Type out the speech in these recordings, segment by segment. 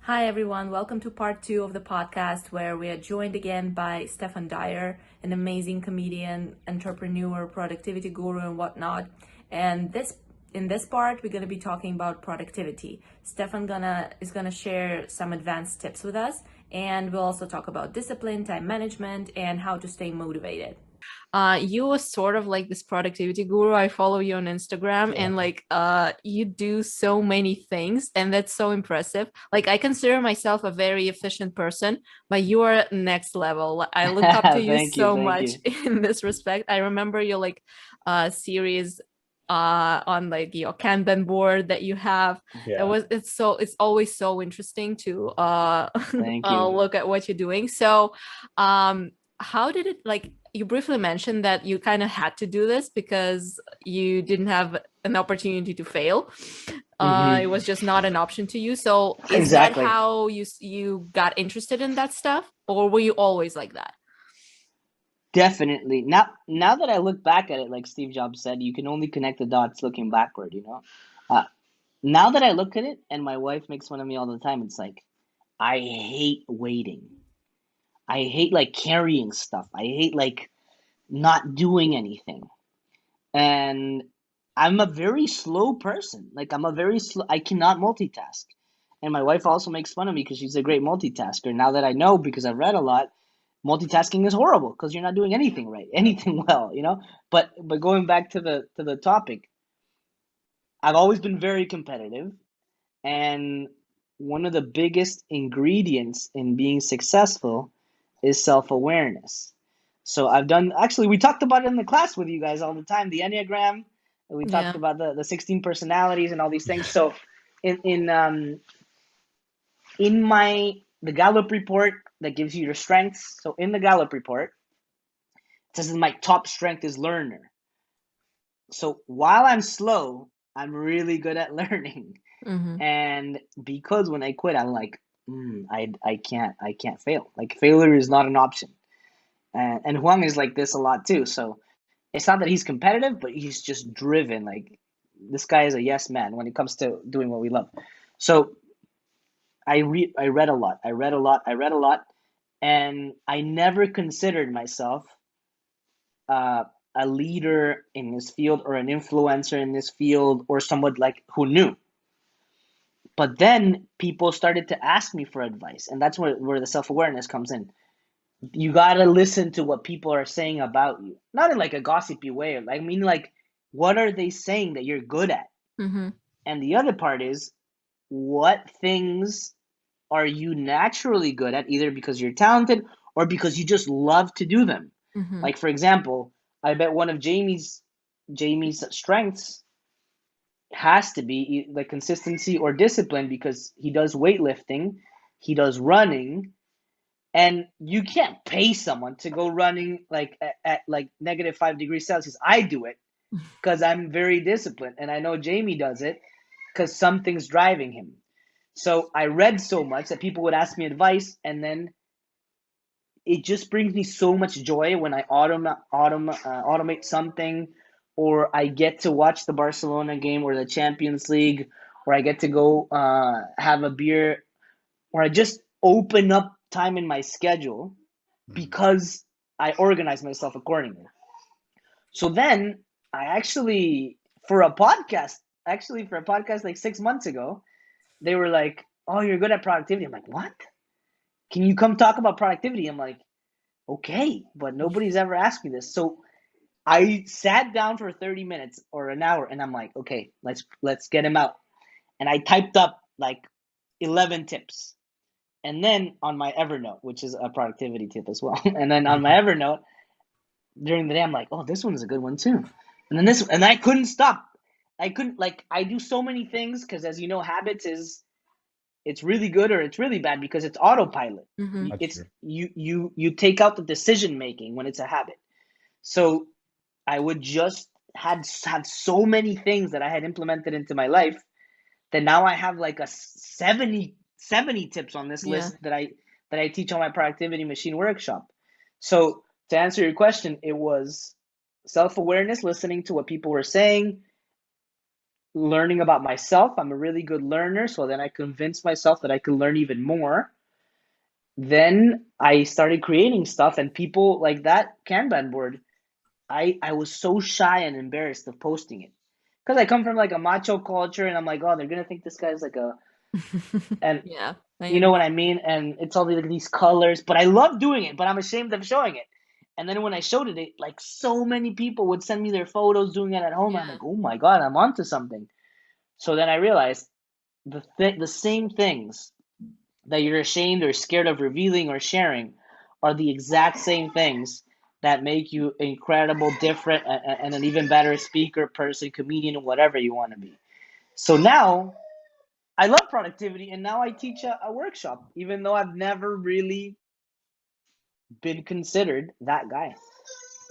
Hi, everyone. Welcome to part two of the podcast, where we are joined again by Stephan Dyer, an amazing comedian, entrepreneur, productivity guru, and whatnot. And in this part, we're going to be talking about productivity. Stephan is gonna share some advanced tips with us, and we'll also talk about discipline, time management, and how to stay motivated. You were sort of like this productivity guru. I follow you on Instagram, and you do so many things, and that's so impressive. Like, I consider myself a very efficient person, but you are next level. I look up to you Thank you, so thank much you. in this respect. I remember your series on like your Kanban board that you have. Yeah. It's always so interesting to Thank you. look at what you're doing. So how did it, like, you briefly mentioned that you kind of had to do this because you didn't have an opportunity to fail. It Hmm. was just not an option to you. So is that Exactly. how you got interested in that stuff, or were you always like that? Definitely. Now that I look back at it, like Steve Jobs said, you can only connect the dots looking backward, you know? Uh, Now that I look at it, and my wife makes fun of me all the time, it's like, I hate waiting. I hate like carrying stuff. I hate like not doing anything. And I'm a very slow person. Like I'm a very slow, I cannot multitask. And my wife also makes fun of me because she's a great multitasker. Now that I know, because I've read a lot, multitasking is horrible because you're not doing anything right, anything well, you know? But going back to the topic, I've always been very competitive, and one of the biggest ingredients in being successful is self-awareness. So I've done, actually, we talked about it in the class with you guys all the time, the Enneagram, and we talked Yeah. about the 16 personalities and all these things. So in my the Gallup report that gives you your strengths. So in the Gallup report, it says my top strength is learner. So while I'm slow, I'm really good at learning. Mm-hmm. And because when I quit, I'm like, I can't fail. Like failure is not an option. And Huang is like this a lot too. So it's not that he's competitive, but he's just driven. Like this guy is a yes man when it comes to doing what we love. So I read a lot. I read a lot, and I never considered myself uh, a leader in this field or an influencer in this field or someone like who knew. But then people started to ask me for advice, and that's where the self awareness comes in. You gotta listen to what people are saying about you, not in like a gossipy way. I mean, like, what are they saying that you're good at? Mm-hmm. And the other part is, what things are you naturally good at, either because you're talented or because you just love to do them? Mm-hmm. Like, for example, I bet one of Jamie's strengths has to be like consistency or discipline because he does weightlifting, he does running, and you can't pay someone to go running like at like negative 5 degrees Celsius. I do it because I'm very disciplined, and I know Jamie does it because something's driving him. So I read so much that people would ask me advice, and then it just brings me so much joy when I automate something, or I get to watch the Barcelona game or the Champions League, or I get to go have a beer, or I just open up time in my schedule because I organize myself accordingly. So then I actually, for a podcast, for a podcast like 6 months ago, they were like, "Oh, you're good at productivity." I'm like, "What? Can you come talk about productivity?" I'm like, "Okay," but nobody's ever asked me this. So I sat down for 30 minutes or an hour, and I'm like, "Okay, let's get him out." And I typed up like 11 tips. And then on my Evernote, which is a productivity tip as well, and then on my Evernote during the day, I'm like, "Oh, this one's a good one too." And then this, and I couldn't stop. I couldn't, like, I do so many things because, as you know, habits is, it's really good or it's really bad because it's autopilot. Mm-hmm. That's It's true. you take out the decision making when it's a habit. So I would just had have so many things that I had implemented into my life that now I have like a 70 tips on this Yeah. list that I teach on my productivity machine workshop. So to answer your question, it was self-awareness, listening to what people were saying, learning about myself. I'm a really good learner, so then I convinced myself that I could learn even more. Then I started creating stuff, and people like that Kanban board. I was so shy and embarrassed of posting it because I come from like a macho culture, and I'm like, oh, they're gonna think this guy's like a and Yeah, I you know what I understand. mean? And it's all like these colors, but I love doing it, but I'm ashamed of showing it. And then when I showed it, like so many people would send me their photos doing it at home. I'm Yeah. like, oh my God, I'm onto something. So then I realized the same things that you're ashamed or scared of revealing or sharing are the exact same things that make you incredible, different, and an even better speaker, person, comedian, whatever you want to be. So now I love productivity, and now I teach a workshop, even though I've never really been considered that guy.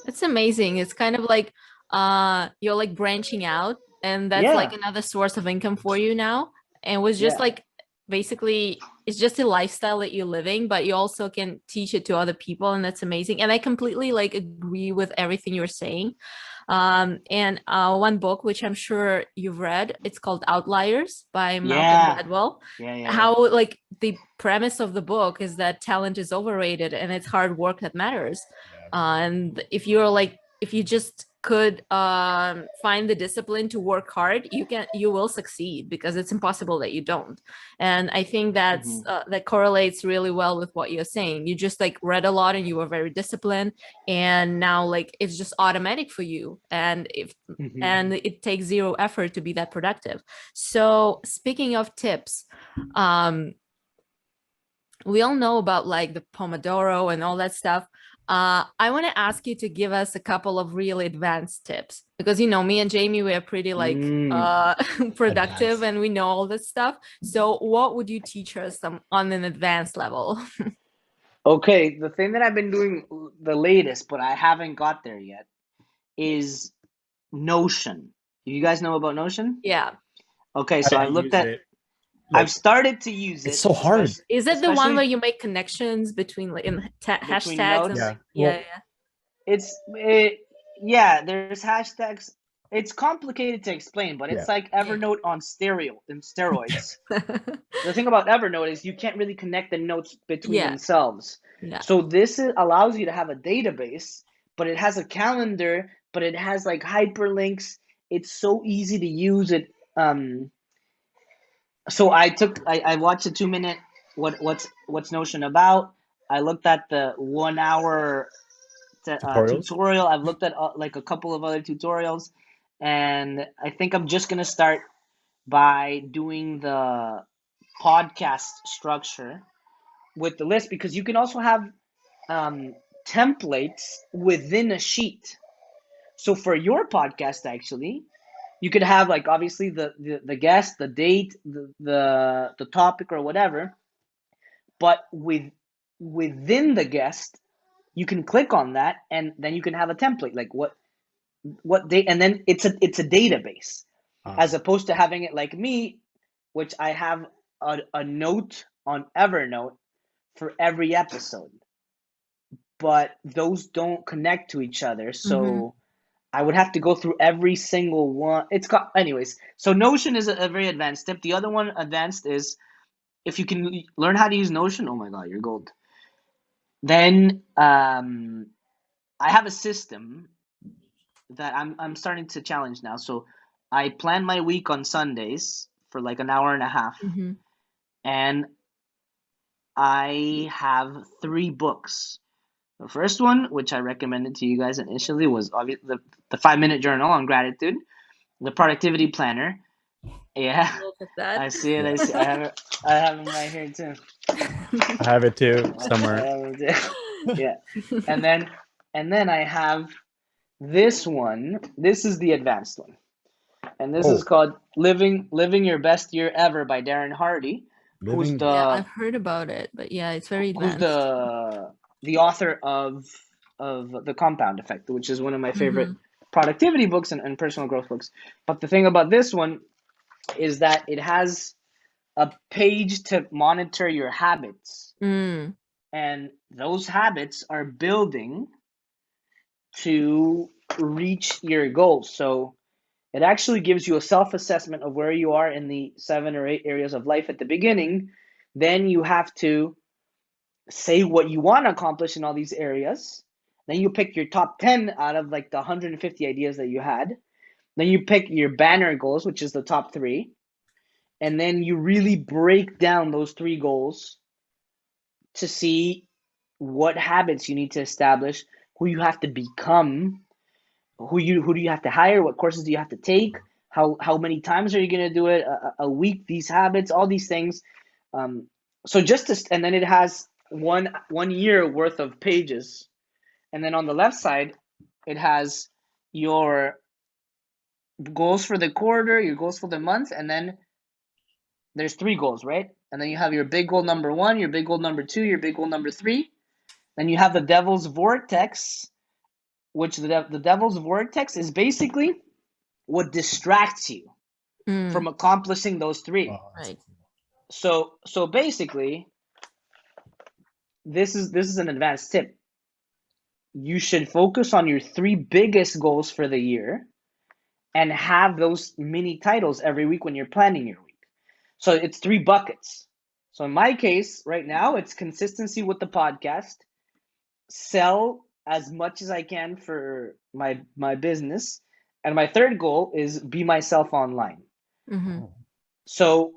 It's amazing. It's kind of like you're like branching out, and that's like Yeah, another source of income for you now. And was just yeah. like basically it's just a lifestyle that you're living, but you also can teach it to other people, and that's amazing. And I completely like agree with everything you're saying. And one book which I'm sure you've read, it's called Outliers by Malcolm Yeah, Gladwell. yeah, yeah, yeah. How like the premise of the book is that talent is overrated and it's hard work that matters. And if you just could find the discipline to work hard, you will succeed, because it's impossible that you don't. And I think Mm-hmm. that correlates really well with what you're saying. You just like read a lot and you were very disciplined, and now like it's just automatic for you, Mm-hmm. and it takes zero effort to be that productive. So speaking of tips, um we all know about like the Pomodoro and all that stuff. I want to ask you to give us a couple of really advanced tips, because me and Jamie, we are pretty like Mm. productive, Advanced. and we know all this stuff. So what would you teach us on an advanced level? Okay, the thing that I've been doing the latest, but I haven't got there yet, is Notion. You guys know about Notion? Yeah. Okay, so I I've looked use at, it. I've Like, started to use it's it, so hard. Is it the one where especially you make connections between like in between hashtags and notes. Yeah. like Well, It, yeah, there's hashtags. It's complicated to explain, but yeah. it's like yeah. Evernote on steroids. Yeah. The thing about Evernote is you can't really connect the notes between Yeah. themselves. Yeah. So allows you to have a database, but it has a calendar, but it has like hyperlinks. It's so easy to use it. So I watched a 2 minute what's Notion about. I looked at the 1 hour Tutorials. tutorial. I've looked at like a couple of other tutorials, and I think I'm just gonna start by doing the podcast structure with the list, because you can also have um, templates within a sheet. So for your podcast, actually, you could have like obviously the guest, the date, the topic or whatever, but within the guest, you can click on that, and then you can have a template like what date, and then it's a database, as Ah, opposed to having it like me, which I have a note on Evernote for every episode, but those don't connect to each other. Mm-hmm. So I would have to go through every single one. It's got, anyways. So Notion is a very advanced tip. The other one advanced is, if you can learn how to use Notion, oh my God, you're gold. Then I have a system that I'm starting to challenge now. So I plan my week on Sundays for like an hour and a half, Mm-hmm. and I have 3 books. The first one, which I recommended to you guys initially, was the 5 minute journal on gratitude, the productivity planner. Yeah, Look at that. I see it. I yeah. see. I have them right here too. I have it too I somewhere. have them too. Yeah, and then I have this one. This is the advanced one, and this is Oh, called "Living Your Best Year Ever" by Darren Hardy, who's living. Yeah, the I've heard about it, but yeah, it's very who's advanced. the author of the Compound Effect, which is one of my favorite Mm-hmm. productivity books and personal growth books. But the thing about this one is that it has a page to monitor your habits, Mm. and those habits are building to reach your goals. So It actually gives you a self-assessment of where you are in the 7 or 8 areas of life at the beginning. Then you have to say what you want to accomplish in all these areas. Then you pick your top 10 out of like the 150 ideas that you had. Then you pick your banner goals, which is the top 3. And then you really break down those 3 goals to see what habits you need to establish, who you have to become, who do you have to hire, what courses do you have to take, how many times are you going to do it a week, these habits, all these things. So and then it has one year worth of pages, and then on the left side it has your goals for the quarter, your goals for the month, and then there's 3 goals, right? And then you have your big goal number 1, your big goal number 2, your big goal number 3. Then you have the devil's vortex, which the devil's vortex is basically what distracts you from accomplishing those 3. Wow, Right. So basically, this is an advanced tip. You should focus on your 3 biggest goals for the year and have those mini titles every week when you're planning your week. So it's 3 buckets. So in my case, right now, it's consistency with the podcast, sell as much as I can for my business, and my third goal is be myself online. So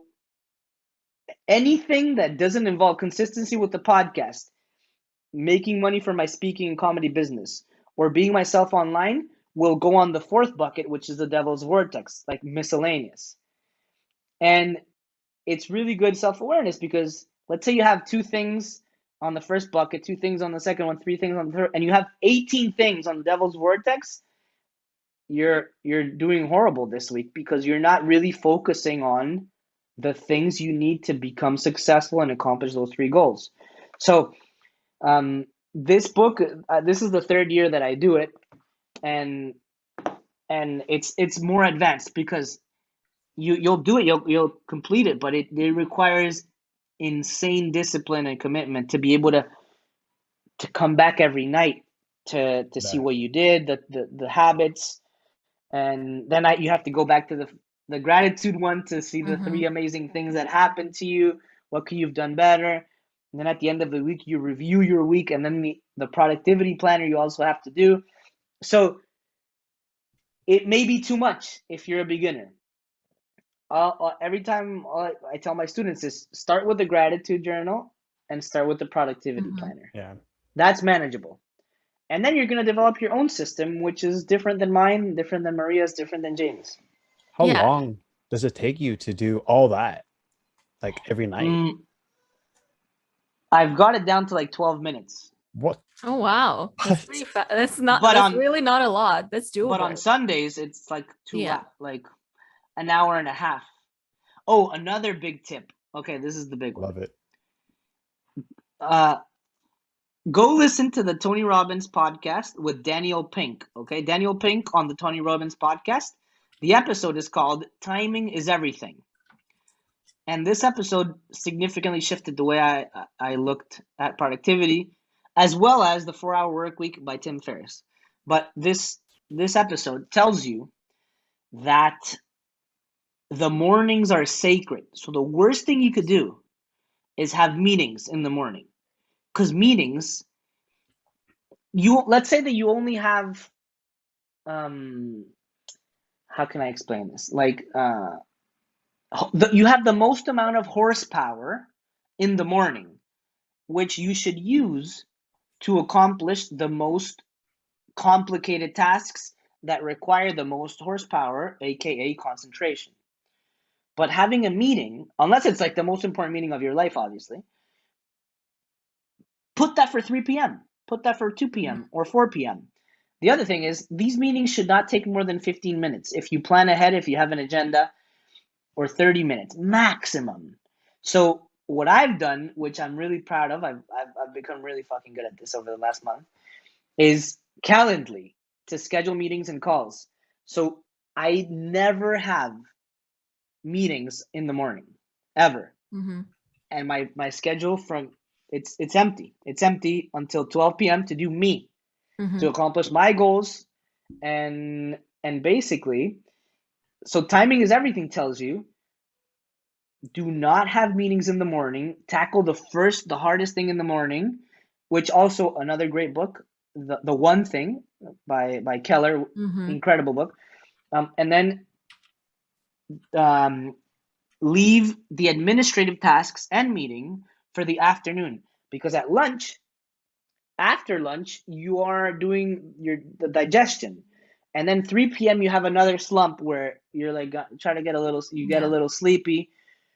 anything that doesn't involve consistency with the podcast, making money for my speaking and comedy business, or being myself online will go on the 4th bucket, which is the devil's vortex, like miscellaneous. And it's really good self-awareness, because let's say you have 2 things on the first bucket, 2 things on the second one, 3 things on the third, and you have 18 things on the devil's vortex. You're doing horrible this week, because you're not really focusing on the things you need to become successful and accomplish those 3 goals. So this book, this is the 3rd year that I do it, and it's more advanced, because you'll do it, you'll complete it, but it requires insane discipline and commitment to be able to come back every night to see what you did, the habits, and then you have to go back to the gratitude one to see the 3 amazing things that happened to you, what could you've done better. And then at the end of the week, you review your week, and then the productivity planner you also have to do. So it may be too much if you're a beginner. Every time I tell my students is start with the gratitude journal and start with the productivity planner. Yeah. That's manageable. And then you're going to develop your own system, which is different than mine, different than Maria's, different than Jamie's. How long does it take you to do all that? Like every night? I've got it down to like 12 minutes. What? Oh wow, that's pretty fast. That's really not a lot. That's doable. But on Sundays, it's like like an hour and a half. Oh, another big tip. Okay, this is the big one. Love it. Go listen to the Tony Robbins podcast with Daniel Pink. Okay, Daniel Pink on the Tony Robbins podcast. The episode is called "Timing is Everything." And this episode significantly shifted the way I looked at productivity, as well as the 4-Hour Work Week by Tim Ferriss. But this episode tells you that the mornings are sacred. So the worst thing you could do is have meetings in the morning. Because meetings, let's say that you only have, how can I explain this? Like, you have the most amount of horsepower in the morning, which you should use to accomplish the most complicated tasks that require the most horsepower, aka concentration. But having a meeting, unless it's like the most important meeting of your life, obviously, put that for 3 p.m., put that for 2 p.m. or 4 p.m. The other thing is, these meetings should not take more than 15 minutes. If you plan ahead, if you have an agenda, or 30 minutes maximum. So what I've done, which I'm really proud of, I've become really fucking good at this over the last month, is Calendly to schedule meetings and calls. So I never have meetings in the morning, ever. And my schedule it's empty. It's empty until 12 p.m. to do me, to accomplish my goals, and basically So timing is everything tells you, do not have meetings in the morning. Tackle the hardest thing in the morning, which also another great book, the One Thing by Keller, incredible book. And then leave the administrative tasks and meeting for the afternoon, because after lunch, you are doing the digestion, and then 3 p.m. you have another slump where you're like trying to get a little sleepy.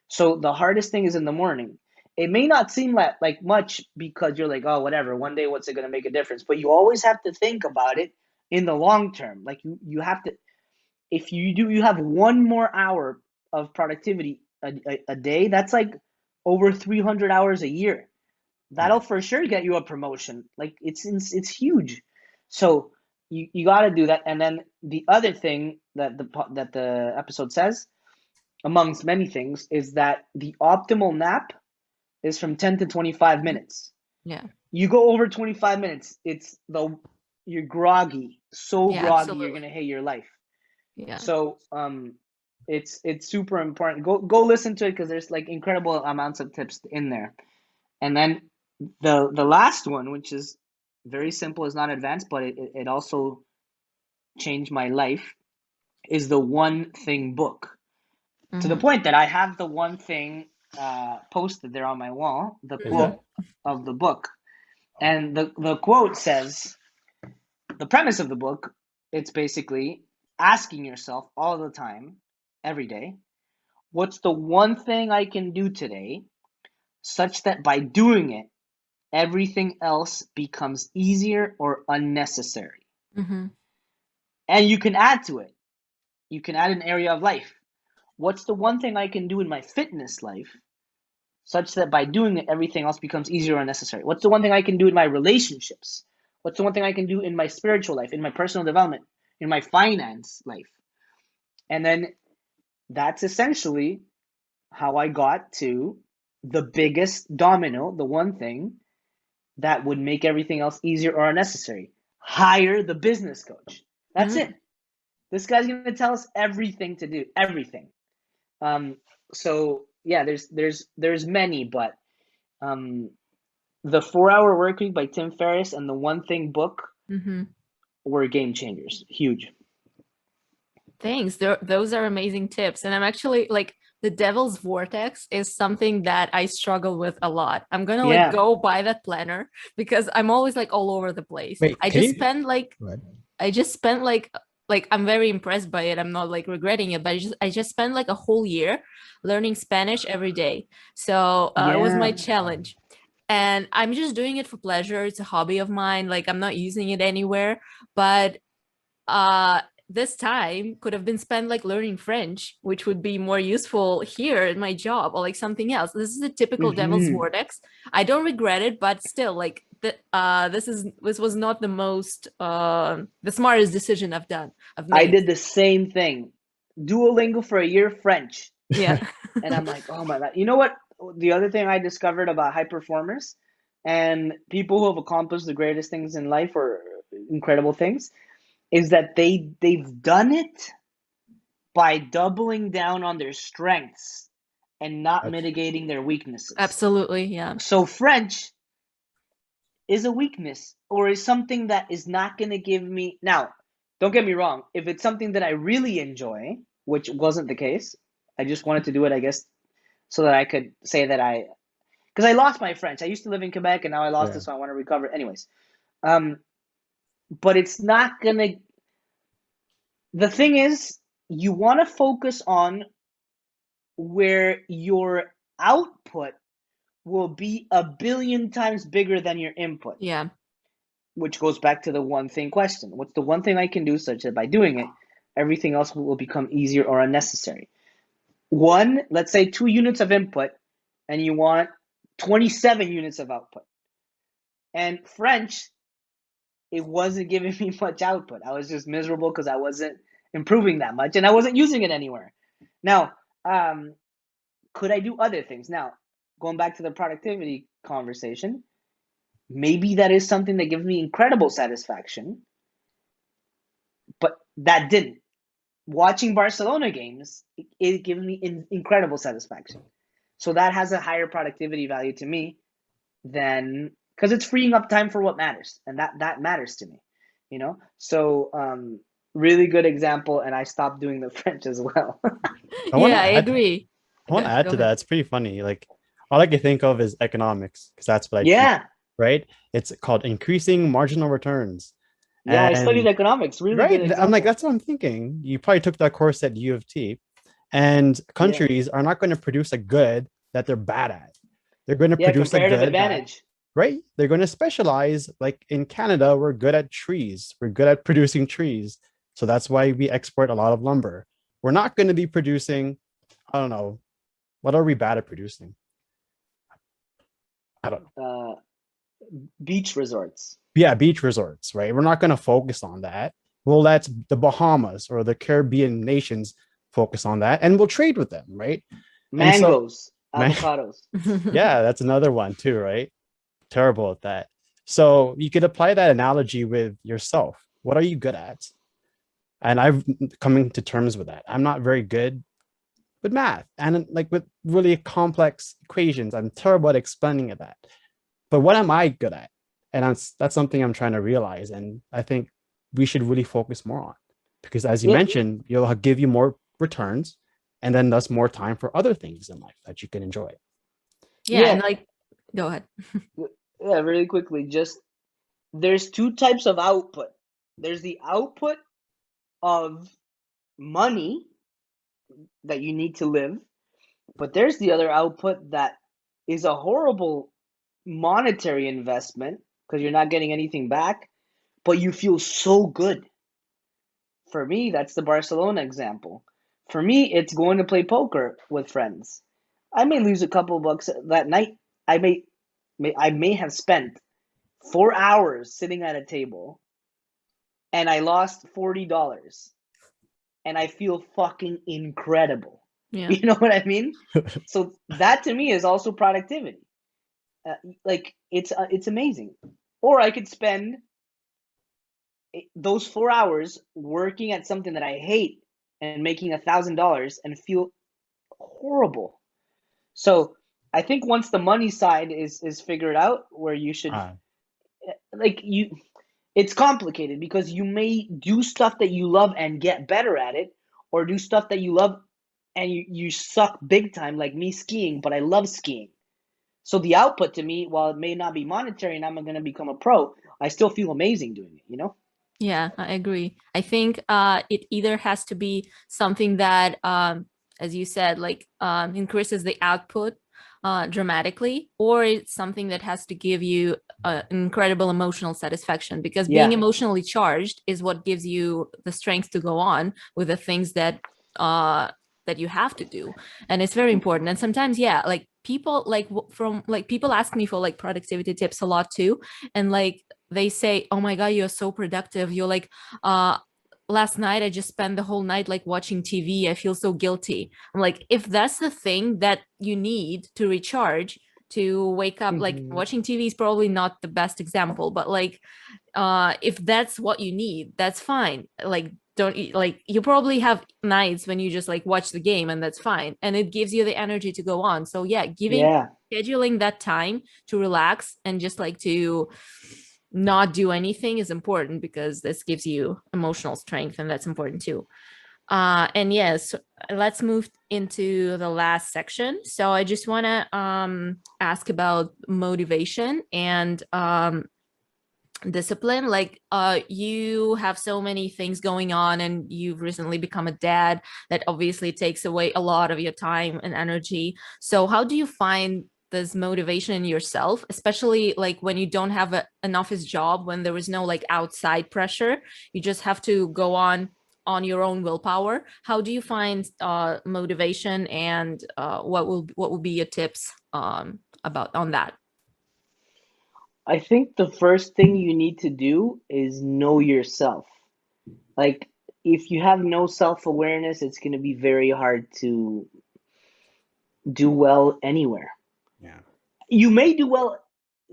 So the hardest thing is in the morning. It may not seem like much because you're like, oh, whatever, one day what's it going to make a difference? But you always have to think about it in the long term. Like you have to, if you have one more hour of productivity a day, that's like over 300 hours a year. That'll for sure get you a promotion. Like it's huge. So you got to do that. And then the other thing that the episode says, amongst many things, is that the optimal nap is from 10 to 25 minutes. Yeah. You go over 25 minutes, you're groggy, so groggy, absolutely. you're gonna hate your life. Yeah. So it's super important. Go listen to it, because there's like incredible amounts of tips in there. And then the last one, which is very simple, is not advanced, but it also changed my life, is the One Thing book. To the point that I have the One Thing posted there on my wall, the quote of the book. And the quote says, the premise of the book, it's basically asking yourself all the time, every day, what's the one thing I can do today such that by doing it, everything else becomes easier or unnecessary? And you can add to it. You can add an area of life. What's the one thing I can do in my fitness life such that by doing it, everything else becomes easier or unnecessary? What's the one thing I can do in my relationships? What's the one thing I can do in my spiritual life, in my personal development, in my finance life? And then that's essentially how I got to the biggest domino, the one thing that would make everything else easier or unnecessary. Hire the business coach. That's it. This guy's going to tell us everything to do, everything. So yeah, there's many, but the 4-Hour Workweek by Tim Ferriss and the One Thing book were game changers. Huge. Thanks. Those are amazing tips. And I'm actually like, the devil's vortex is something that I struggle with a lot. I'm gonna like go buy that planner because I'm always like all over the place. Wait, I just spent like I'm very impressed by it. I'm not like regretting it, but I just spent like a whole year learning Spanish every day. So it was my challenge. And I'm just doing it for pleasure. It's a hobby of mine. Like I'm not using it anywhere, but this time could have been spent like learning French, which would be more useful here in my job, or like something else. This is a typical devil's vortex. I don't regret it, but still, like this was not the smartest decision I've made. I did the same thing. Duolingo for a year, French. Yeah. And I'm like, oh my God. You know what? The other thing I discovered about high performers and people who have accomplished the greatest things in life or incredible things is that they've done it by doubling down on their strengths and not mitigating their weaknesses. Absolutely, yeah. So French is a weakness, or is something that is not going to give me... Now, don't get me wrong. If it's something that I really enjoy, which wasn't the case, I just wanted to do it, I guess, so that I could say that because I lost my French. I used to live in Quebec, and now I lost it, so I want to recover it. Anyways, but it's not going to... The thing is, you want to focus on where your output will be 1 billion times bigger than your input. Yeah. Which goes back to the one thing question. What's the one thing I can do such that by doing it, everything else will become easier or unnecessary? Let's say 2 units of input, and you want 27 units of output. And French, it wasn't giving me much output. I was just miserable because I wasn't improving that much, and I wasn't using it anywhere. Now, could I do other things? Now, going back to the productivity conversation, maybe that is something that gives me incredible satisfaction, but that didn't. watching Barcelona games, it gives me incredible satisfaction. So that has a higher productivity value to me than, because it's freeing up time for what matters, and that matters to me, you know. So really good example, and I stopped doing the French as well. I want Yeah, to I add. agree. I want to add Go to ahead. that. It's pretty funny. Like all I can think of is economics because that's what I teach. Yeah, Right? It's called increasing marginal returns. yeah, I studied And economics. Really good right, I'm like, example. that's what I'm thinking. You probably took that course at U of T, and Yeah, countries are not going to produce a good that they're bad at. They're going to yeah, produce a comparative good that, advantage. right? They're going to specialize. Like in Canada, we're good at trees. We're good at producing trees. So that's why we export a lot of lumber. We're not going to be producing, I don't know, what are we bad at producing? I don't know. uh Beach resorts. Yeah, beach resorts, right? We're not going to focus on that. We'll let the Bahamas or the Caribbean nations focus on that and we'll trade with them, right? And so, Mangoes, man, avocados. yeah, that's another one too, right? Terrible at that. So you could apply that analogy with yourself. What are you good at? And I've coming to terms with that. I'm not very good with math and like with really complex equations. I'm terrible at explaining it that. But what am I good at? And that's something I'm trying to realize. And I think we should really focus more on because as you Yeah, mentioned, you'll give you more returns and then thus more time for other things in life that you can enjoy. Yeah, yeah, and like, go ahead. yeah. Really quickly, just there's two types of output. There's the output of money that you need to live, but there's the other output that is a horrible monetary investment because you're not getting anything back, but you feel so good. For me, that's the Barcelona example. For me, it's going to play poker with friends. I may lose a couple bucks that night. I may have spent 4 hours sitting at a table and I lost $40 and I feel fucking incredible. Yeah. You know what I mean? So that to me is also productivity. Like it's amazing. Or I could spend those 4 hours working at something that I hate and making $1,000 and feel horrible. So I think once the money side is figured out, where you should Uh, like you, it's complicated because you may do stuff that you love and get better at it, or do stuff that you love and you suck big time, like me skiing, but I love skiing. So the output to me, while it may not be monetary and I'm going to become a pro, I still feel amazing doing it, you know? Yeah, I agree. I think it either has to be something that, as you said, like increases the output dramatically, or it's something that has to give you incredible emotional satisfaction. Because being Yeah. emotionally charged is what gives you the strength to go on with the things that that you have to do, and it's very important. And sometimes, yeah, like people like from like people ask me for like productivity tips a lot too, and like they say, oh my god, you're so productive, you're like last night I just spent the whole night like watching TV, I feel so guilty. I'm like, if that's the thing that you need to recharge, to wake up, like Mm-hmm. watching TV is probably not the best example, but like if that's what you need, that's fine. Like don't like, you probably have nights when you just like watch the game and that's fine, and it gives you the energy to go on. So yeah, giving Yeah. scheduling that time to relax and just like to not do anything is important, because this gives you emotional strength, and that's important too. And yes, let's move into the last section. So I just want to ask about motivation and discipline. Like you have so many things going on, and you've recently become a dad that obviously takes away a lot of your time and energy. So how do you find this motivation in yourself, especially like when you don't have an office job, when there is no like outside pressure, you just have to go on your own willpower? How do you find motivation, and what will be your tips about on that? I think the first thing you need to do is know yourself. Like, if you have no self awareness, it's going to be very hard to do well anywhere. yeah. You may do well,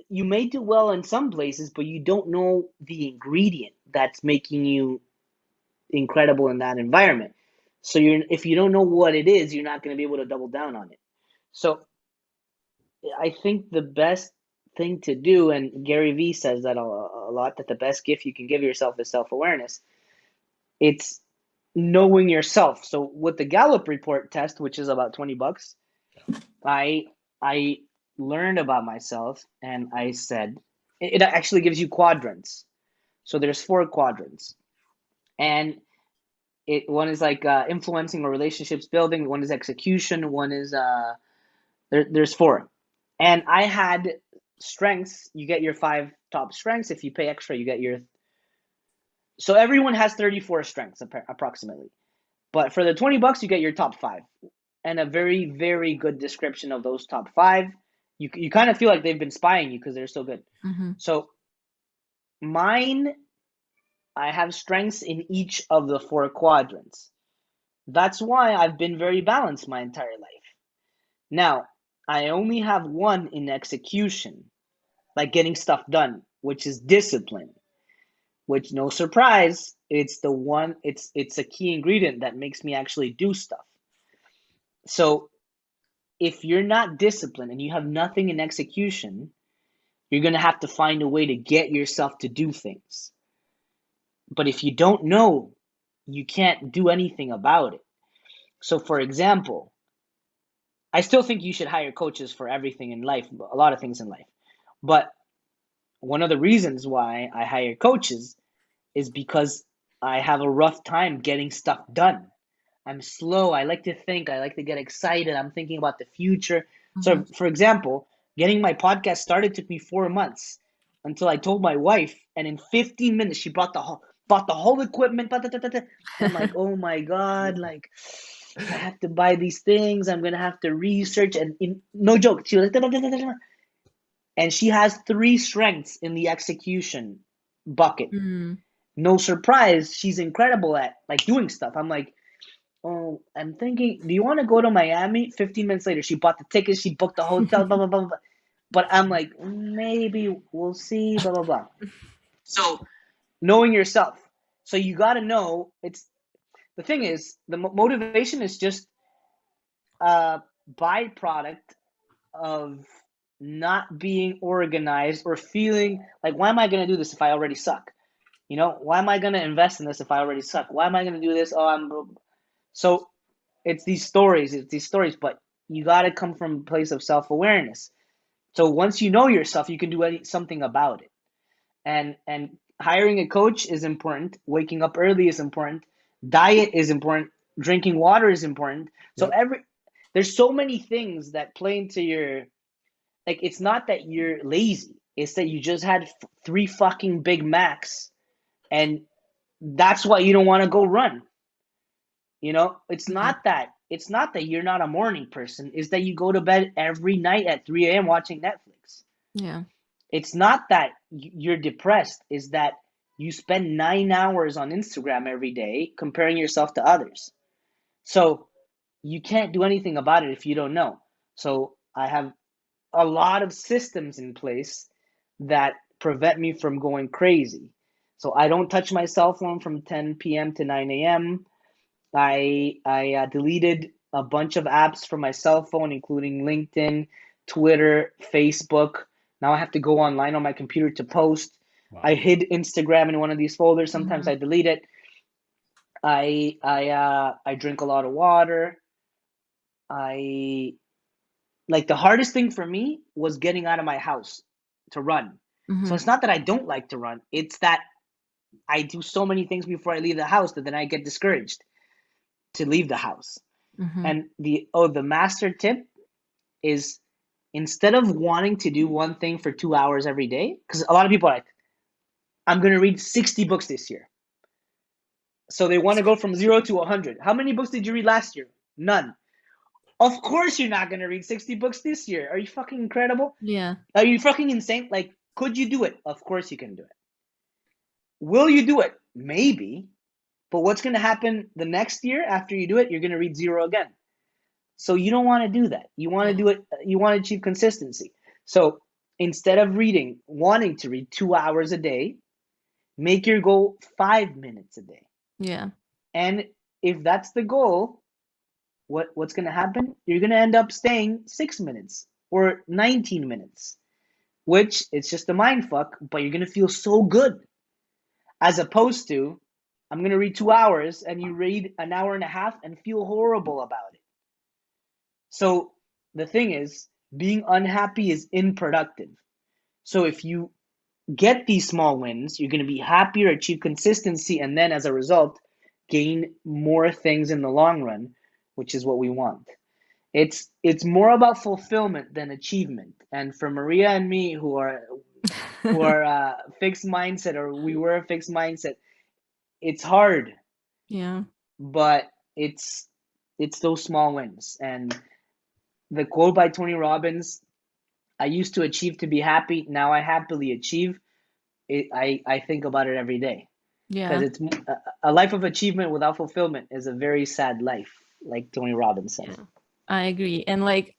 you may do well in some places, but you don't know the ingredient that's making you incredible in that environment. So if you don't know what it is, you're not going to be able to double down on it. So I think the best thing to do, and Gary Vee says that a lot, that the best gift you can give yourself is self-awareness. It's knowing yourself. So with the Gallup report test, which is about $20, I learned about myself, and I said it actually gives you quadrants. So there's 4 quadrants, and one is like influencing or relationships building. One is execution. One is there's 4, and I had strengths. You get your 5 top strengths. If you pay extra, you get your. So everyone has 34 strengths approximately, but for the $20, you get your top 5, and a very, very good description of those top 5. You kind of feel like they've been spying you because they're so good. Mm-hmm. So mine, I have strengths in each of the 4 quadrants. That's why I've been very balanced my entire life. Now, I only have 1 in execution, like getting stuff done, which is discipline, which, no surprise, it's the one, it's a key ingredient that makes me actually do stuff. So if you're not disciplined and you have nothing in execution, you're going to have to find a way to get yourself to do things. But if you don't know, you can't do anything about it. So for example, I still think you should hire coaches for everything in life, a lot of things in life. But one of the reasons why I hire coaches is because I have a rough time getting stuff done. I'm slow. I like to think. I like to get excited. I'm thinking about the future. So, for example, getting my podcast started took me 4 months until I told my wife, and in 15 minutes she bought the whole equipment. I'm like, oh my god, like I have to buy these things. I'm gonna have to research, and no joke, she was like, and she has 3 strengths in the execution bucket. No surprise, she's incredible at like doing stuff. I'm like, oh, I'm thinking, do you want to go to Miami? 15 minutes later, she bought the tickets, she booked the hotel, blah, blah, blah, blah. But I'm like, maybe we'll see, blah, blah, blah. So knowing yourself. So you got to know, the thing is, the motivation is just a byproduct of not being organized or feeling like, why am I going to do this if I already suck? You know, why am I going to invest in this if I already suck? Why am I going to do this? So it's these stories, but you got to come from a place of self-awareness. So once you know yourself, you can do something about it. And hiring a coach is important. Waking up early is important. Diet is important. Drinking water is important. So there's so many things that play into your, like, it's not that you're lazy. It's that you just had 3 fucking Big Macs, and that's why you don't want to go run. You know, it's not that you're not a morning person. It's that you go to bed every night at 3 a.m. watching Netflix. Yeah. It's not that you're depressed. It's that you spend 9 hours on Instagram every day comparing yourself to others. So you can't do anything about it if you don't know. So I have a lot of systems in place that prevent me from going crazy. So I don't touch my cell phone from 10 p.m. to 9 a.m. I deleted a bunch of apps from my cell phone, including LinkedIn, Twitter, Facebook. Now I have to go online on my computer to post. Wow. I hid Instagram in one of these folders. Sometimes I delete it. I drink a lot of water. Like, the hardest thing for me was getting out of my house to run. So it's not that I don't like to run. It's that I do so many things before I leave the house that then I get discouraged to leave the house. And the master tip is, instead of wanting to do one thing for 2 hours every day, because a lot of people are like, I'm going to read 60 books this year. So they want to go from 0 to 100. How many books did you read last year? None. Of course you're not going to read 60 books this year. Are you fucking incredible? Yeah. Are you fucking insane? Like, could you do it? Of course you can do it. Will you do it? Maybe. But what's going to happen the next year after you do it? You're going to read 0 again. So you don't want to do that. You want to do it. You want to achieve consistency. So instead of wanting to read 2 hours a day, make your goal 5 minutes a day. Yeah. And if that's the goal, what's going to happen? You're going to end up staying 6 minutes or 19 minutes, which it's just a mind fuck, but you're going to feel so good. As opposed to, I'm going to read 2 hours and you read an hour and a half and feel horrible about it. So the thing is, being unhappy is unproductive. So if you get these small wins, you're going to be happier, achieve consistency, and then as a result, gain more things in the long run, which is what we want. It's more about fulfillment than achievement. And for Maria and me, who are fixed mindset, or we were a fixed mindset, it's hard. Yeah. But it's those small wins. And the quote by Tony Robbins, I used to achieve to be happy. Now I happily achieve. I think about it every day. Yeah. Because it's a life of achievement without fulfillment is a very sad life, like Tony Robbins says. Yeah. I agree. And like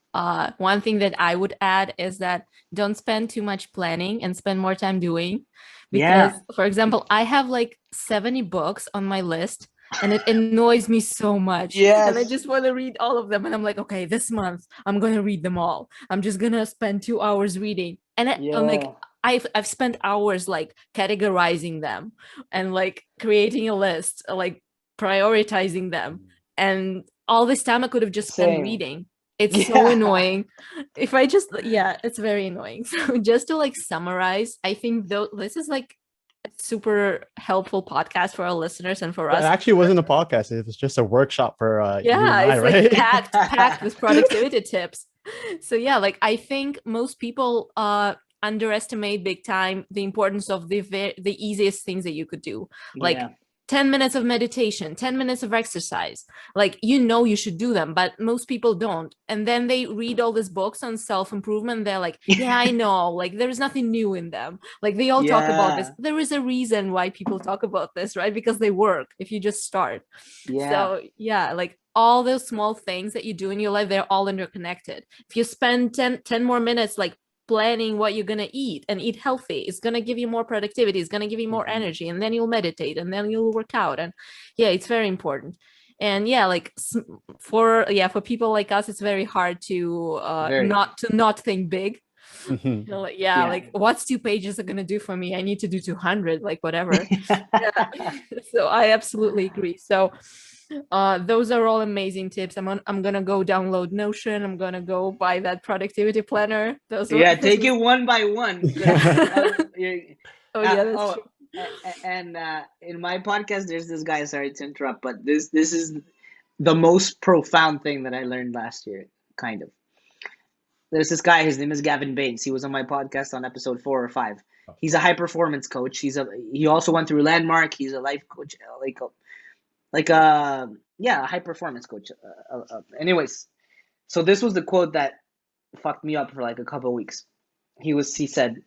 one thing that I would add is that don't spend too much planning and spend more time doing. Because, for example, I have like 70 books on my list and it annoys me so much. And I just want to read all of them. And I'm like, okay, this month I'm going to read them all. I'm just going to spend 2 hours reading. And I'm like, I've spent hours like categorizing them and like creating a list, like prioritizing them. And all this time I could have just spent reading. It's so annoying. If I just, it's very annoying. So just to like summarize, I think this is like a super helpful podcast for our listeners and for us. It actually wasn't a podcast. It was just a workshop for you and I, it's right? like packed with productivity tips. So yeah, like I think most people underestimate big time the importance of the easiest things that you could do. Like 10 minutes of meditation, 10 minutes of exercise. Like, you should do them, but most people don't. And then they read all these books on self-improvement. They're like, yeah, I know, like there's nothing new in them. Like they all talk about this. There is a reason why people talk about this, right? Because they work if you just start. So yeah, like all those small things that you do in your life, they're all interconnected. If you spend 10 more minutes, like planning what you're going to eat and eat healthy, it's going to give you more productivity, it's going to give you more energy, and then you'll meditate and then you'll work out. And it's very important. And like for people like us, it's very hard to not think big. Like what's 2 pages are going to do for me? I need to do 200, like whatever. So I absolutely agree. So those are all amazing tips. I'm gonna go download Notion. I'm gonna go buy that productivity planner. Take it one by one. That's true. And in my podcast, there's this guy. Sorry to interrupt, but this is the most profound thing that I learned last year. Kind of. There's this guy. His name is Gavin Baines. He was on my podcast on episode 4 or 5. He's a high performance coach. He also went through Landmark. He's a life coach, a high performance coach. Anyways, so this was the quote that fucked me up for like a couple of weeks. He said,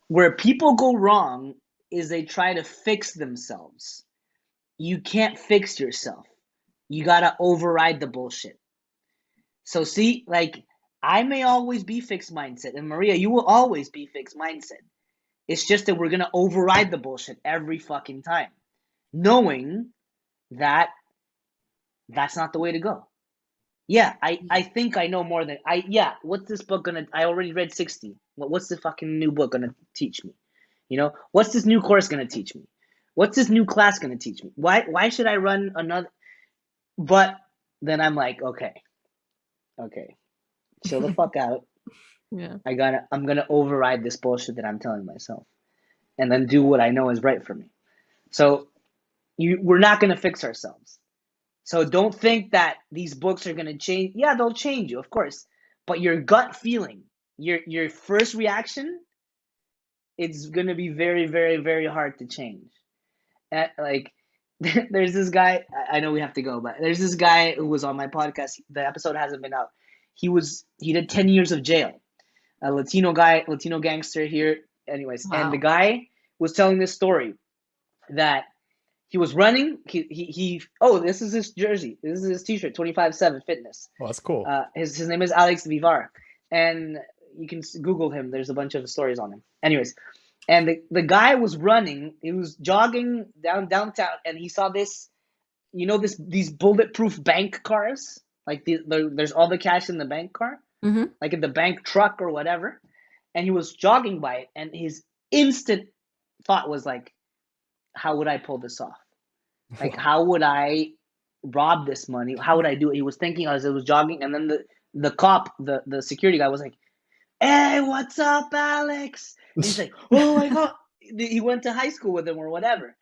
where people go wrong is they try to fix themselves. You can't fix yourself. You gotta override the bullshit. So see, like I may always be fixed mindset, and Maria, you will always be fixed mindset. It's just that we're gonna override the bullshit every fucking time, knowing that that's not the way to go. I think I know more than what's this book gonna, I already read 60. What's the fucking new book gonna teach me? What's this new course gonna teach me? What's this new class gonna teach me? Why should I run another? But then I'm like, okay, chill the fuck out. I'm gonna override this bullshit that I'm telling myself, and then do what I know is right for me. So we're not gonna fix ourselves. So don't think that these books are gonna change. Yeah, they'll change you, of course, but your gut feeling, your first reaction, it's gonna be very, very, very hard to change. Like, there's this guy. I know we have to go, but there's this guy who was on my podcast. The episode hasn't been out. He did 10 years of jail. A Latino gangster here. Anyways, wow. And the guy was telling this story that he was running. This is his jersey. This is his T-shirt. 25/7 Fitness. Oh, that's cool. His name is Alex Vivar, and you can Google him. There's a bunch of stories on him. Anyways, and the guy was running. He was jogging downtown, and he saw this you know, these bulletproof bank cars, like there's all the cash in the bank car, Mm-hmm. like in the bank truck or whatever. And he was jogging by it, and his instant thought was like, how would I pull this off? Like, how would I rob this money? How would I do it? He was thinking as it was jogging, and then the cop, the security guy was like, "Hey, what's up, Alex?" And he's like, "Oh my god." He went to high school with him or whatever.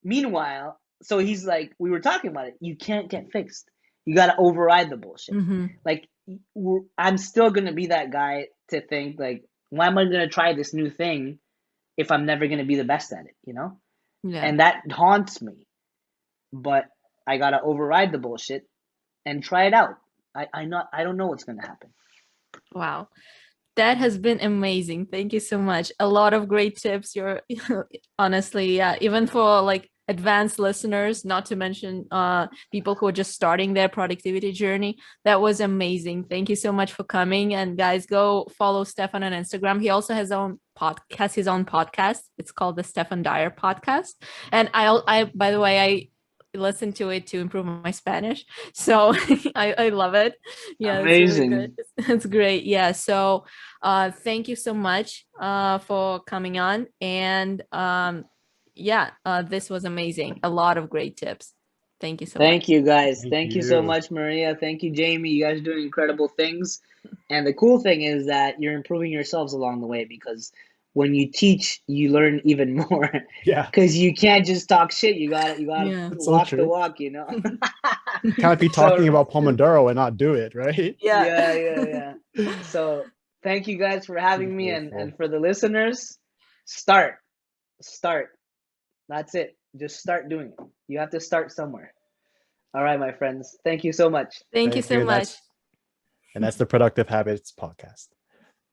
Meanwhile, so he's like, we were talking about it. You can't get fixed. You got to override the bullshit. Mm-hmm. Like, I'm still gonna be that guy to think like, why am I gonna try this new thing if I'm never gonna be the best at it? You know, Yeah. and that haunts me. But I gotta override the bullshit and try it out. I don't know what's gonna happen. Wow. That has been amazing. Thank you so much. A lot of great tips. You're honestly, yeah, even for like advanced listeners, not to mention people who are just starting their productivity journey. That was amazing. Thank you so much for coming. And guys, go follow Stephan on Instagram. He also has his own podcast. It's called the Stephan Dyer podcast. And I by the way, I listen to it to improve my Spanish. So I love it. Yeah, Amazing. it's really good. It's great. Yeah. So thank you so much for coming on. And yeah, this was amazing. A lot of great tips. Thank you so much. Thank you, guys. Thank Thank you so you. much, Maria. Thank you, Jamie. You guys are doing incredible things. And the cool thing is that you're improving yourselves along the way, because when you teach, you learn even more. Yeah, Because you can't just talk shit. You gotta Yeah. it's so walk the true. walk, you know? Can't be So, talking about Pomodoro and not do it, right? Yeah. yeah. So thank you guys for having me, and Beautiful. for the listeners, start. That's it. Just start doing it. You have to start somewhere. All right, my friends. Thank you so much. Thank you Thank so you. much. And that's the Productive Habits Podcast.